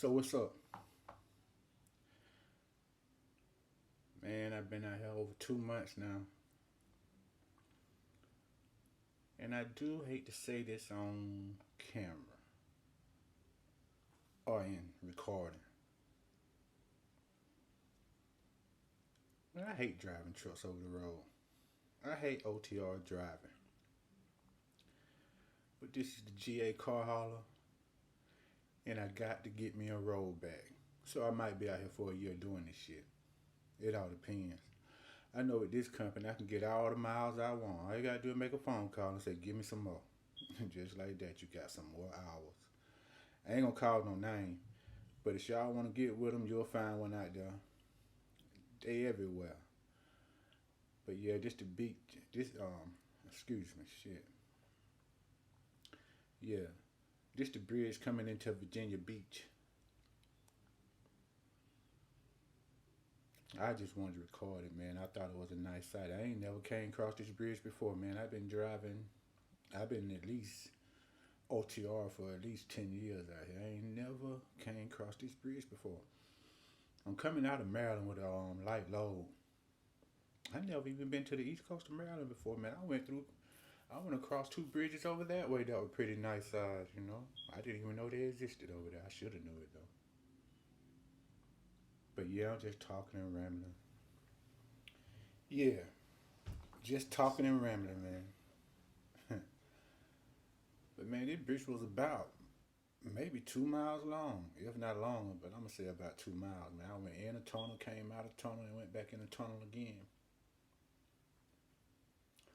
So what's up? Man, I've been out here over 2 months now. And I do hate to say this on camera or in recording. But I hate driving trucks over the road. I hate OTR driving. But this is the GA car hauler, and I got to get me a road bag. So I might be out here for a year doing this shit. It all depends. I know with this company, I can get all the miles I want. All you gotta do is make a phone call and say, give me some more. Just like that, you got some more hours. I ain't gonna call no name, but if y'all wanna get with them, you'll find one out there. They everywhere. But yeah, just the beach, excuse me, shit. Yeah, just the bridge coming into Virginia Beach. I just wanted to record it, man. I thought it was a nice sight. I ain't never came across this bridge before, man. I've been driving. I've been at least OTR for at least 10 years out here. I ain't never came across this bridge before. I'm coming out of Maryland with a light load. I never even been to the east coast of Maryland before, man. I went across two bridges over that way that were pretty nice size. I didn't even know they existed over there. I should have knew it though. But yeah, I'm just talking and rambling. Yeah, just talking and rambling, man. But man, this bridge was about maybe 2 miles long, if not longer. But I'm gonna say about 2 miles, man. I went in a tunnel, came out of tunnel, and went back in the tunnel again.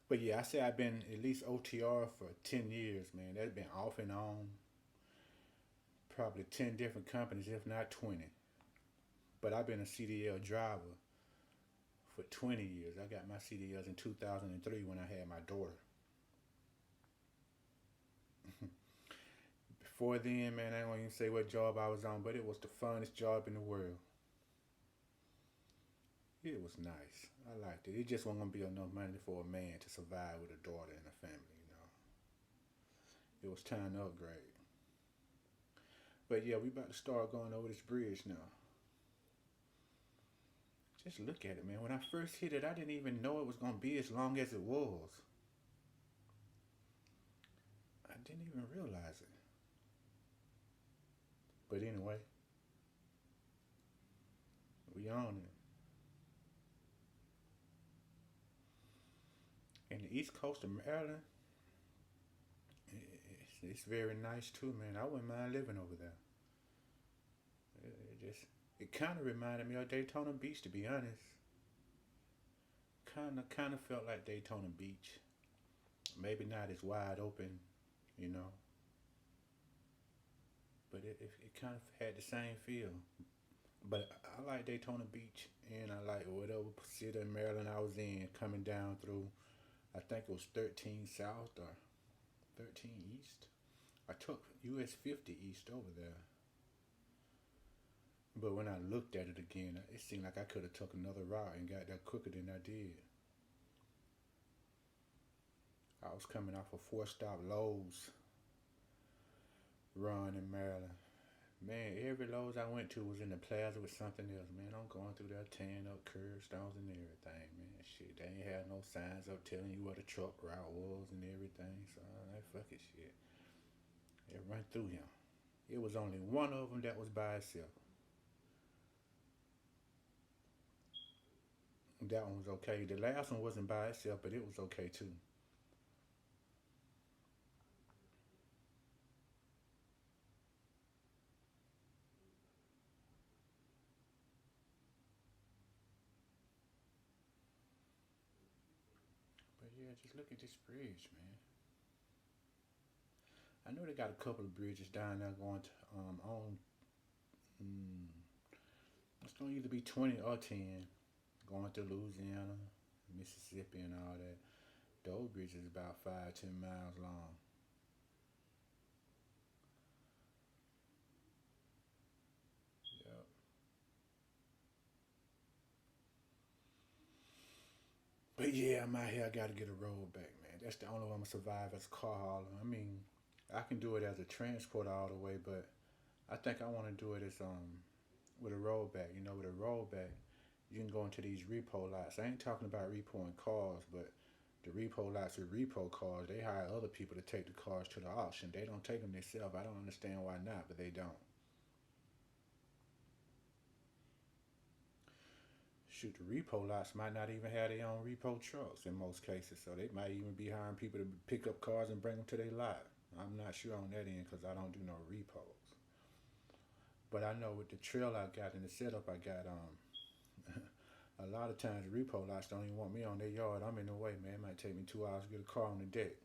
But yeah, I say I've been at least OTR for 10 years, man. That's been off and on, probably 10 different companies, if not 20. But I've been a CDL driver for 20 years. I got my CDLs in 2003 when I had my daughter. Before then, man, I don't even say what job I was on, but it was the funnest job in the world. It was nice. I liked it. It just wasn't gonna be enough money for a man to survive with a daughter and a family. It was time to upgrade. But yeah, we about to start going over this bridge now. Just look at it, man. When I first hit it, I didn't even know it was gonna be as long as it was. I didn't even realize it. But anyway, we on it. And the east coast of Maryland, it's very nice too, man. I wouldn't mind living over there. It kind of reminded me of Daytona Beach, to be honest. Kind of felt like Daytona Beach. Maybe not as wide open, you know, but it kind of had the same feel. But I like Daytona Beach, and I like whatever city in Maryland I was in coming down through. I think it was 13 South or 13 East. I took US 50 East over there. But when I looked at it again, it seemed like I could have took another route and got there quicker than I did. I was coming off a four-stop Lowe's run in Maryland. Man, every Lowe's I went to was in the plaza with something else. Man, I'm going through there tearing up curbstones and everything. Man, shit, they ain't had no signs up telling you what the truck route was and everything. So I like fuck it, shit. It run through him. It was only one of them that was by itself. That one was okay. The last one wasn't by itself, but it was okay too. But yeah, just look at this bridge, man. I know they got a couple of bridges down there going to on. Mm, it's gonna either be 20 or 10 going to Louisiana, Mississippi, and all that. Those bridges about 5-10 miles long. Yep. But yeah, I'm out here. I gotta get a road back, man. That's the only way I'm gonna survive as a car hauler. I mean, I can do it as a transport all the way, but I think I want to do it as with a rollback. You know, with a rollback, you can go into these repo lots. I ain't talking about repoing cars, but the repo lots with repo cars, they hire other people to take the cars to the auction. They don't take them themselves. I don't understand why not, but they don't. Shoot, the repo lots might not even have their own repo trucks in most cases, so they might even be hiring people to pick up cars and bring them to their lot. I'm not sure on that end because I don't do no repos. But I know with the trail I got and the setup I got, a lot of times the repo lots don't even want me on their yard. I'm in the way, man. It might take me 2 hours to get a car on the deck.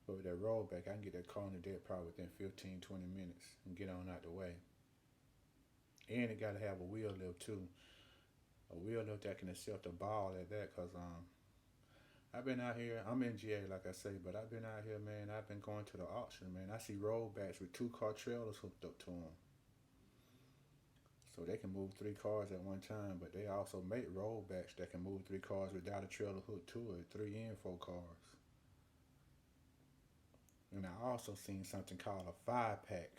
But with that rollback, I can get that car on the deck probably within 15, 20 minutes and get on out the way. And it got to have a wheel lift too. A wheel lift that can accept a ball at that, cause I've been out here. I'm in GA, like I say, but I've been out here, man. I've been going to the auction, man. I see rollbacks with 2 car trailers hooked up to them, so they can move 3 cars at one time. But they also make rollbacks that can move 3 cars without a trailer hooked to it, 3 and 4 cars. And I also seen something called a 5 pack.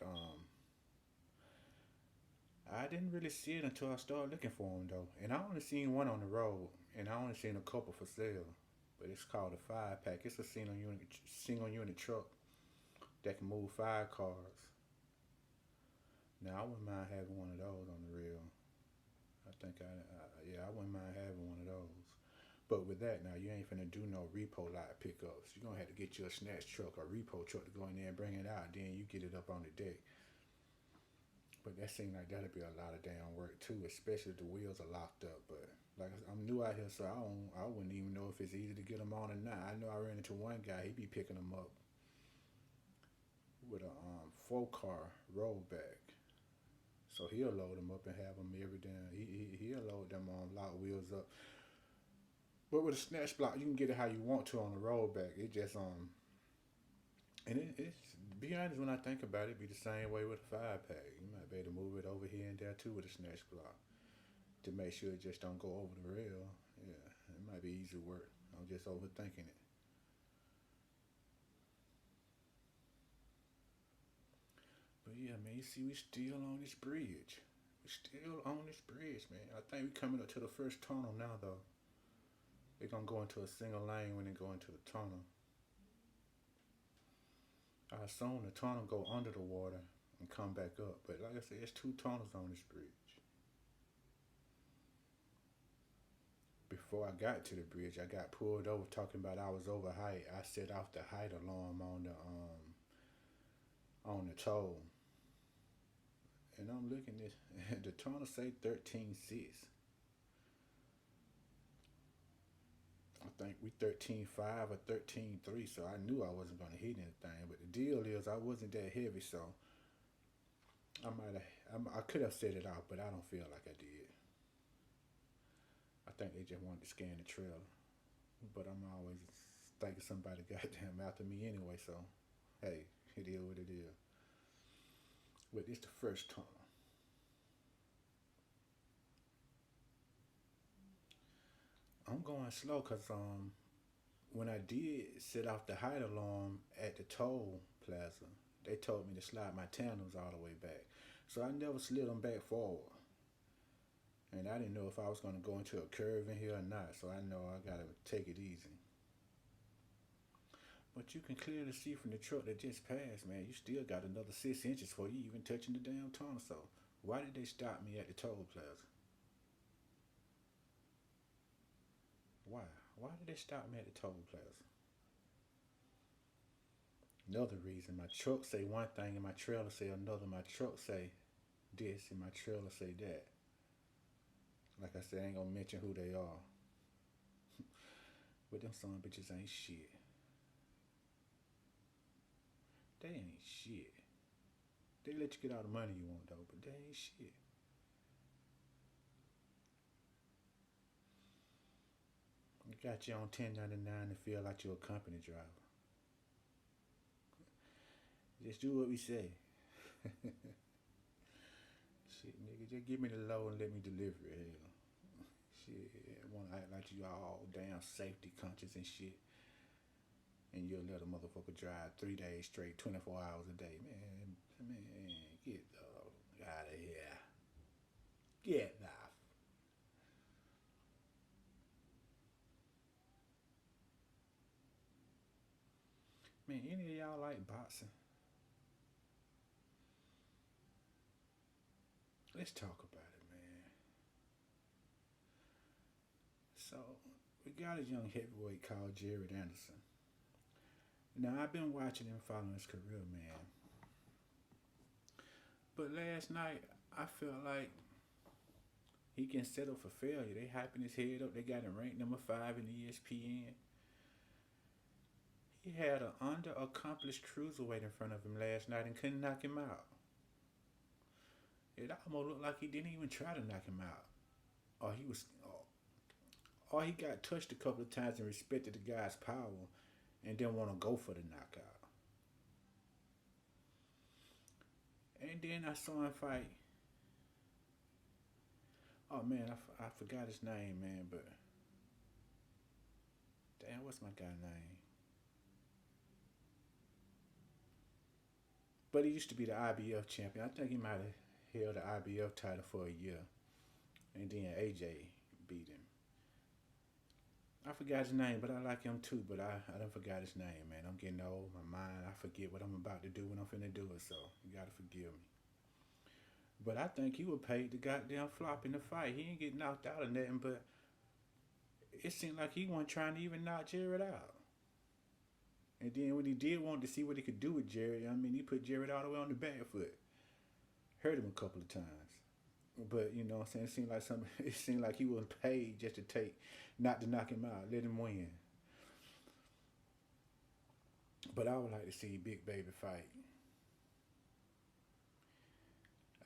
I didn't really see it until I started looking for them though, and I only seen one on the road, and I only seen a couple for sale. But it's called a 5 pack. It's a single unit truck that can move 5 cars. Now I wouldn't mind having one of those on the real. I think yeah, I wouldn't mind having one of those. But with that, now you ain't finna do no repo lot pickups. You're gonna have to get you a snatch truck or repo truck to go in there and bring it out. Then you get it up on the deck. But that seems like that'd be a lot of damn work too, especially if the wheels are locked up. But like I'm new out here, so I wouldn't even know if it's easy to get them on or not. I know I ran into one guy; he be picking them up with a 4 car rollback. So he'll load them up and have them every damn. He'll load them on lock wheels up. But with a snatch block, you can get it how you want to on the rollback. It just and it's to be honest, when I think about it, it'd be the same way with a 5 pack. You might be able to move it over here and there too with a snatch block to make sure it just don't go over the rail. Yeah, it might be easy work. I'm just overthinking it. But yeah, man, you see, we still on this bridge. We still on this bridge, man. I think we coming up to the first tunnel now, though. They're gonna go into a single lane when they go into the tunnel. I assume the tunnel go under the water and come back up. But like I said, it's 2 tunnels on this bridge. Before I got to the bridge, I got pulled over talking about I was over height. I set off the height alarm on the toll, and I'm looking at the tunnel say 13.6. I think we 13.5 or 13.3, so I knew I wasn't gonna hit anything. But the deal is, I wasn't that heavy, so I might have, I could have set it out, but I don't feel like I did. I think they just wanted to scan the trailer, but I'm always thinking somebody goddamn after me anyway. So hey, it is what it is. But it's the first tunnel. I'm going slow because when I did set off the height alarm at the toll plaza, they told me to slide my tandems all the way back. So I never slid them back forward. And I didn't know if I was going to go into a curve in here or not. So I know I got to take it easy. But you can clearly see from the truck that just passed, man, you still got another 6 inches before you even touching the damn tunnel. So why did they stop me at the toll plaza? Why? Why did they stop me at the toll plaza? Another reason, my truck say one thing and my trailer say another. My truck say this and my trailer say that. Like I said, I ain't gonna mention who they are. But them son of bitches ain't shit. They ain't shit. They let you get all the money you want though, but they ain't shit. You got you on 1099 to feel like you're a company driver. Just do what we say. Shit, nigga, just give me the low and let me deliver it. Hell, shit, wanna act like you all damn safety conscious and shit, and you'll let a motherfucker drive 3 days straight, 24 hours a day, man. Get off. Man, any of y'all like boxing? Let's talk about it, man. So, we got a young heavyweight called Jared Anderson. Now, I've been watching him following his career, man. But last night, I felt like he can settle for failure. They hyping his head up. They got him ranked number 5 in the ESPN. He had an under-accomplished cruiserweight in front of him last night and couldn't knock him out. It almost looked like he didn't even try to knock him out, or or he got touched a couple of times and respected the guy's power, and didn't want to go for the knockout. And then I saw him fight. Oh man, I forgot his name, man. But damn, what's my guy name? But he used to be the IBF champion. I think he might have held the IBF title for a year, and then AJ beat him. I forgot his name, but I like him too. But I don't forgot his name, man. I'm getting old. My mind, I forget what I'm about to do when I'm finna do it. So you gotta forgive me. But I think he was paid to goddamn flop in the fight. He ain't get knocked out or nothing, but it seemed like he wasn't trying to even knock Jared out. And then when he did want to see what he could do with Jared, I mean, he put Jared all the way on the back foot. Hurt him a couple of times. But you know what I'm saying? It seemed like it seemed like he wasn't paid just to not to knock him out, let him win. But I would like to see Big Baby fight.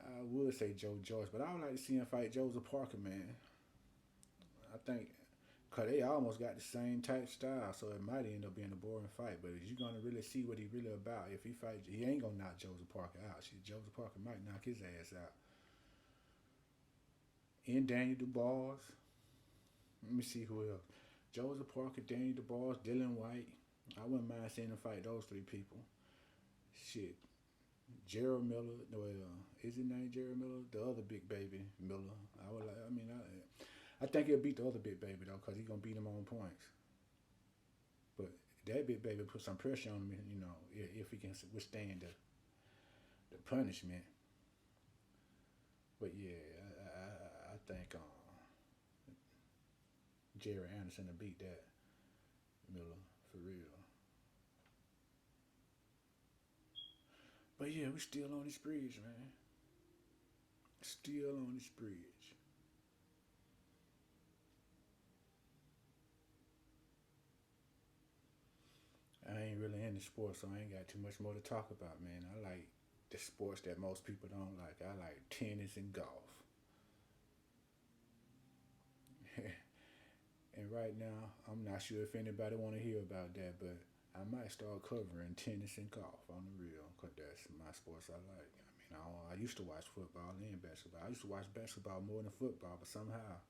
I would say Joe Joyce, but I would like to see him fight Joseph Parker, man. I think because they almost got the same type style, so it might end up being a boring fight. But is you gonna really see what he really about? If he fight, he ain't gonna knock Joseph Parker out. Shit, Joseph Parker might knock his ass out. And Daniel Dubois. Let me see who else. Joseph Parker, Daniel Dubois, Dylan White. I wouldn't mind seeing him fight those 3 people. Shit. Gerald Miller. Well, is his name Gerald Miller? The other big baby Miller. I would like. I think he'll beat the other big baby though, cause he's gonna beat him on points. But that big baby put some pressure on him, you know, if he can withstand the punishment. But yeah, I think Jerry Anderson to beat that Miller for real. But yeah, we still on this bridge, man. Still on this bridge. I ain't really into sports, so I ain't got too much more to talk about, man. I like the sports that most people don't like. I like tennis and golf. And right now, I'm not sure if anybody want to hear about that, but I might start covering tennis and golf on the real, cause that's my sports I like. I mean, I used to watch football and basketball. I used to watch basketball more than football, but somehow,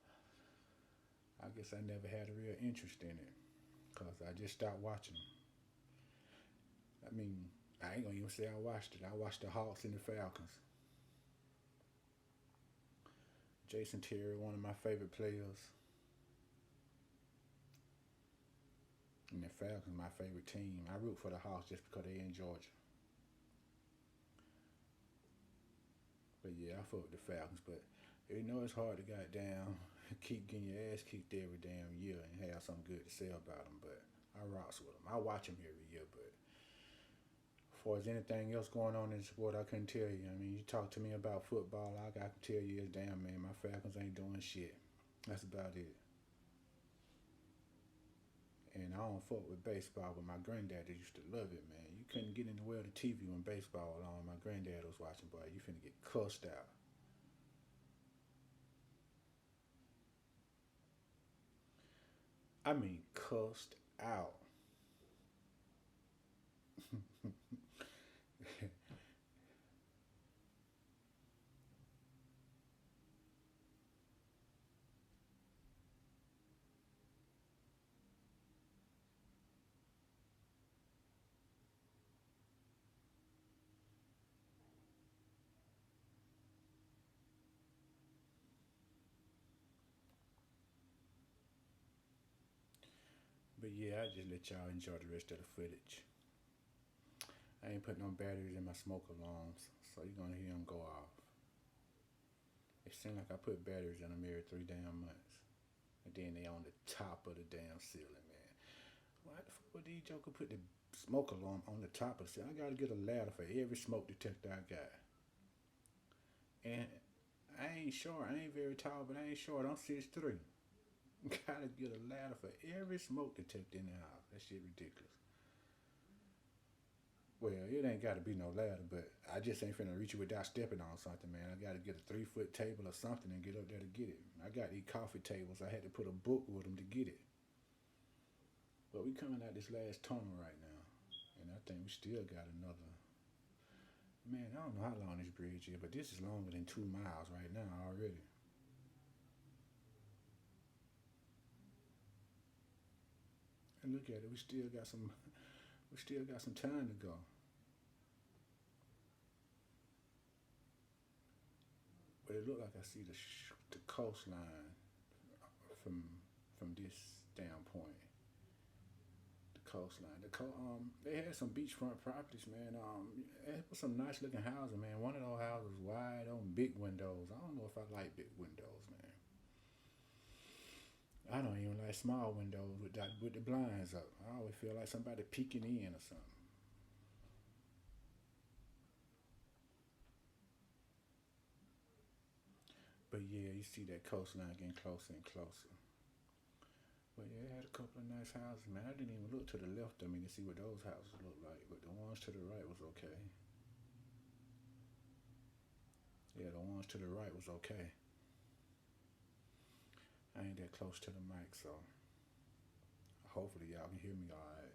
I guess I never had a real interest in it, cause I just stopped watching them. I mean, I ain't gonna even say I watched it. I watched the Hawks and the Falcons. Jason Terry, one of my favorite players, and the Falcons, my favorite team. I root for the Hawks just because they in Georgia. But yeah, I fuck with the Falcons. But you know it's hard to goddamn keep getting your ass kicked every damn year and have something good to say about them. But I rocks with them. I watch them every year. But as far as anything else going on in the sport, I couldn't tell you. I mean, you talk to me about football, I can tell you is damn man, my Falcons ain't doing shit. That's about it. And I don't fuck with baseball, but my granddad used to love it, man. You couldn't get in the way of the TV when baseball was on. My granddad was watching, boy. You finna get cussed out. I mean, cussed out. But yeah, I just let y'all enjoy the rest of the footage. I ain't put no batteries in my smoke alarms, so you're gonna hear them go off. It seems like I put batteries in them every 3 damn months. And then they on the top of the damn ceiling, man. Why the fuck would these joker put the smoke alarm on the top of the ceiling? I gotta get a ladder for every smoke detector I got. And I ain't short. I ain't very tall, but I ain't short. I'm 6'3". Gotta get a ladder for every smoke detector in the house. That shit ridiculous. Well, it ain't gotta be no ladder, but I just ain't finna reach it without stepping on something, man. I gotta get a 3 foot table or something and get up there to get it. I got these coffee tables. I had to put a book with them to get it. But we coming out this last tunnel right now, and I think we still got another. Man, I don't know how long this bridge is, but this is longer than 2 miles right now already. And look at it, we still got some. We still got some time to go. But it look like I see the coastline from this standpoint. The coastline. They had some beachfront properties, man. It was some nice looking houses, man. One of those houses wide open, big windows. I don't know if I like big windows, man. I don't even like small windows with the blinds up. I always feel like somebody peeking in or something. But yeah, you see that coastline getting closer and closer. But yeah, it had a couple of nice houses, man. I didn't even look to the left of me to see what those houses look like, but the ones to the right was okay. Yeah, the ones to the right was okay. I ain't that close to the mic, so hopefully y'all can hear me all right.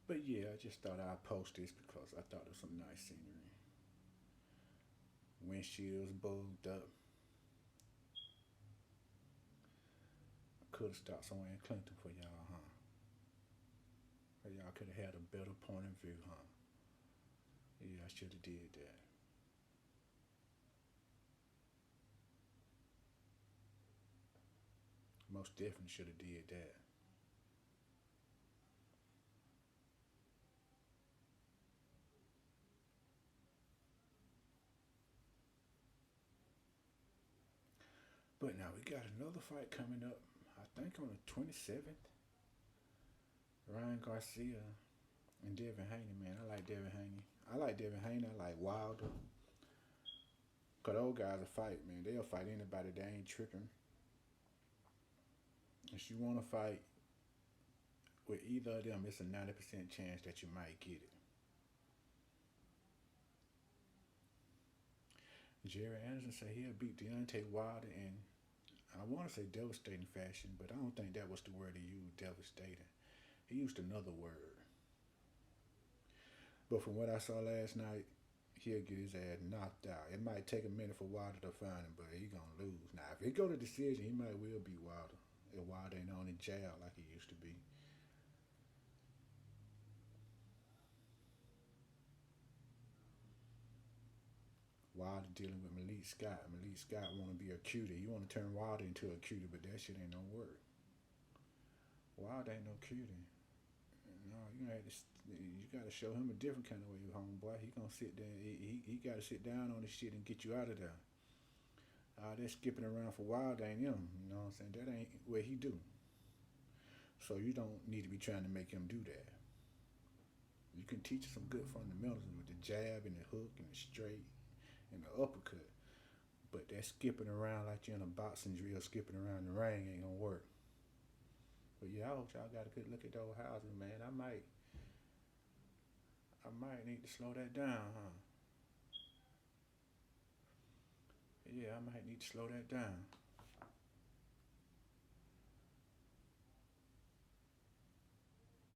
But yeah, I just thought I'd post this because I thought it was some nice scenery. Windshields bugged up. I could have stopped somewhere in Clinton for y'all, huh? Or y'all could have had a better point of view, huh? Yeah, I should have did that. Most definitely should have did that. But now we got another fight coming up. I think on the 27th. Ryan Garcia and Devin Haney, man. I like Devin Haney. I like Devin Haney. I like Wilder. Cause those guys will fight, man. They'll fight anybody. They ain't tripping. If you want to fight with either of them, it's a 90% chance that you might get it. Jerry Anderson said he'll beat Deontay Wilder in, I want to say devastating fashion, but I don't think that was the word he used, devastating. He used another word. But from what I saw last night, he'll get his ass knocked out. It might take a minute for Wilder to find him, but he gonna lose. Now, if it go to decision, he might well beat Wilder. If Wilder ain't on the jail like he used to be. Wilder dealing with Malik Scott. Malik Scott want to be a cutie. You want to turn Wilder into a cutie, but that shit ain't no work. Wilder ain't no cutie. No, you gonna have to, you gotta show him a different kind of way, homeboy. He gonna sit there. He gotta sit down on this shit and get you out of there. All that skipping around for Wilder ain't him. You know what I'm saying? That ain't what he do. So you don't need to be trying to make him do that. You can teach some good fundamentals with the jab and the hook and the straight and the uppercut. But that skipping around like you're in a boxing drill, skipping around the ring ain't gonna work. But yeah, I hope y'all got a good look at those houses, man. I might need to slow that down, huh? Yeah, I might need to slow that down.